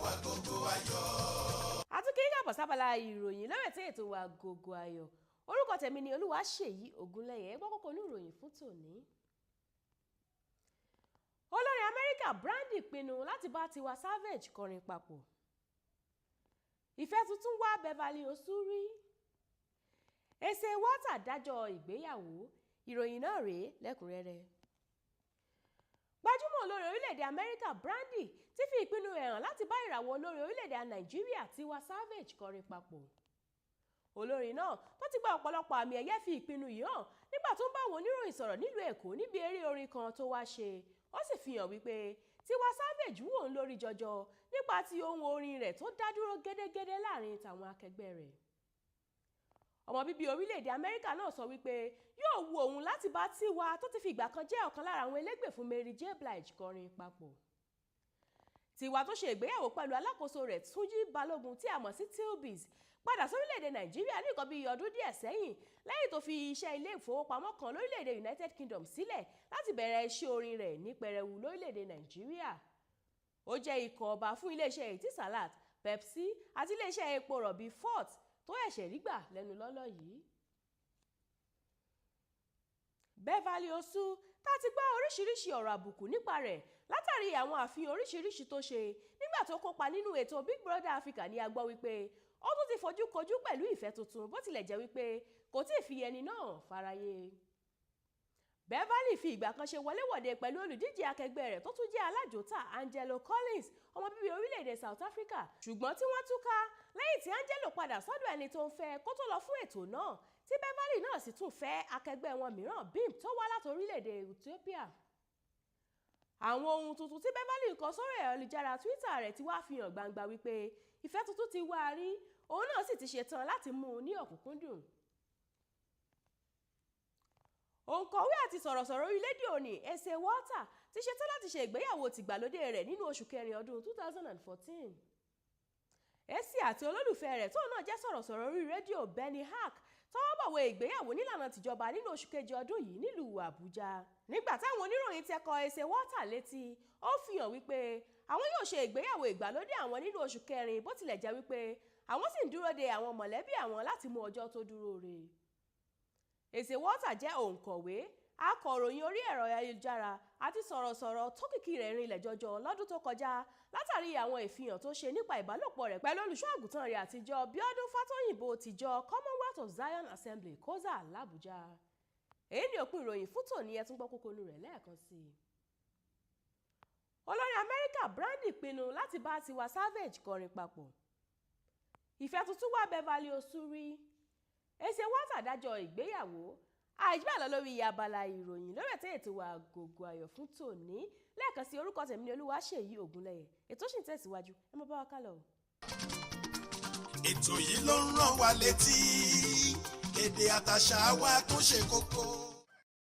wa Agogo Ayo. àti kí káàbọ̀ sábàlá ìròyìn lórí ètò wa Agogo Ayo. Orúkọ tèmi ni Olúwaṣèyí Ògúnlẹ̀yẹ. Gbọ́ kókó ní ìròyìn fún tòní. Olórin Amẹ́ríkà BRANDY pinnu láti bá TIWA Savage kọrin papọ̀. Ìfẹ́ tuntun wá BEVERLY Osuri. Èsè wọ́tà dájọ́ ìgbéyàwó. Ìròyìn náà rèé lẹ́kùnrẹ́rẹ́. Gbajúmọ̀ olórin orílẹ̀-èdè Amẹ́ríkà BRANDY ti fi ìpinnu rẹ̀ hàn láti bá ìràwọ̀ olórin orílẹ̀-èdè Nàìjíríà TIWA Savage kọrin papọ̀. Olórin náà tó ti gba ọ̀pọ̀lọpọ̀ àmì ẹ̀yẹ fi ìpinnu yìí hàn nígbà tó ń bá àwọn oníròyìn sọ̀rọ̀ nílùú Èkó níbi eré orin kan tó wá ṣe. Ó sì fi hàn wípé TIWA Savage wò ń lórí jọjọ nípa ti ohun orin rẹ̀ tó dá dúró gédégédé láàrin tàwọn akẹgbẹ́ rẹ̀. Ọmọ bíbí orílẹ̀-èdè Amẹ́ríkà náà sọ wípé yóò wu òun láti bá TIWA tó ti fi ìgbà kan jẹ́ ọ̀kan lára àwọn elégbè fún Mary J. Blige kọrin papọ̀. TIWA tó ṣe ìgbéyàwó pẹ̀lú alákòóso rẹ̀ Túnjí Balógun tí a mọ̀ sí Tilbiz padà sórílẹ̀-èdè Nàìjíríà ní nǹkan bíi ọdún díẹ̀ sẹ́yìn lẹ́yìn tó fi iṣẹ́ ilé ìfowópamọ́ kan lórílẹ̀-èdè United Kingdom sílẹ̀ láti bẹ̀rẹ̀ iṣẹ́ orin rẹ̀ ní pẹrẹwu lórílẹ̀-èdè Nàìjíríà. Ó jẹ́ ikọ̀ ọba fún iléeṣẹ́ Etisalat, Pepsi àti iléeṣẹ́ epo rọ̀bì Fort tó ẹ̀ṣẹ̀ rí gbà lẹ́nu lọ́lọ́ yìí. BEVERLY Osuri tá ti gbọ́ oríṣiríṣi ọ̀rọ̀ àbùkù nípa rẹ̀ látàrí àwọn àfihàn oríṣiríṣi tó ṣe nígbà tó kópa nínú ètò Big Brother Africa ní a gbọ́ wípé ó tún ti fojú kojú pẹ̀lú ìfẹ́ tuntun bó tilẹ̀ jẹ́ wípé kò tí ì fi ẹni náà fáráyé. BEVERLY fi ìgbà kan ṣe wọléwọ̀de pẹ̀lú olùdíje akẹgbẹ́ rẹ̀ tó tún jẹ́ alájòótà Angelo Collins ọmọ bíbí orílẹ̀-èdè South Africa ṣùgbọ́n tí wọ́n túká lẹ́yìn tí Angelo padà sọ́dọ̀ ẹni tó ń fẹ́ kó tó lọ fún ètò náà tí BEVERLY náà sì tún fẹ́ akẹgbẹ́ wọn mìíràn Bim tó wá láti orílẹ̀-èdè Ethiopia. Àwọn ohun tuntun tí BEVERLY kọ sórí ayélujára Twitter rẹ̀ ti wá fi hàn gbangba wípé ìfẹ́ tuntun ti wá rí òun náà sì ti ṣetán láti mú un ní ọ̀kúnkúndùn. Òǹkọ̀wé àti sọ̀rọ̀sọ̀rọ̀ orílẹ̀-èdè òní Èsè wọ́tà ti ṣetán láti ṣe ìgbéyàwó tìgbàlódé rẹ̀ nínú oṣù kẹrin ọdún 2014. Èsì àti olólùfẹ́ rẹ̀ tóun náà jẹ́ sọ̀rọ̀sọ̀rọ̀ orí rédíò Benny Hack tọwọ́ bọ̀wé ìgbéyàwó nílànà tìjọba nínú oṣù kejì ọdún yìí nílùú Àbújá. Nígbà táwọn oníròyìn tẹkọ Èsè wọ́tà létí ó fi hàn wípé àwọn yóò ṣe ìgbéyàwó ìgbàlódé àwọn nínú oṣù kẹrin bó tilẹ̀ jẹ́ wípé àwọn sì ń dúró de àwọn mọ̀lẹ́bí àwọn láti mú ọjọ́ tó dúró re. Èsè wọ́tà jẹ́ òǹkọ̀wé, akọ̀ròyìn orí ẹ̀rọ ayélujára àti sọ̀rọ̀sọ̀rọ̀ tó kìkì rẹ̀ rinlẹ̀ jọjọ lọ́dún tó kọjá látàrí àwọn ìfihàn tó ṣe nípa ìbálòpọ̀ rẹ̀ pẹ̀lú olùṣọ́-àgùntàn rẹ̀ àtijọ́ Bíọ́dún Fátóyìnbó tìjọ Commonwealth of Zion Assembly Koza l'Àbújá. Èyí ni òpin ìròyìn fún tòní, ẹ tún gbọ́ kókó inú rẹ̀ lẹ́ẹ̀kan sí i. Olórin Amẹ́ríkà BRANDY pinnu láti bá TIWA Savage kọrin papọ̀. Ìfẹ́ tuntun wá BEVERLY Osuri. Èsè wọ́tà dájọ́ ìgbéyàwó. IGBEYAWO lórí abala ìròyìn lórí ètò wa Agogo Ayo fún tòní. Lẹ́ẹ̀kan sí orúkọ tèmi ni Olúwaṣèyí Ògúnlẹ̀yẹ. Ètò ṣì ń tẹ̀síwájú, ẹ má bá wa kálọ. Ètò yìí ló ń rán wa létí èdè àtàṣà wa tó ṣe kókó.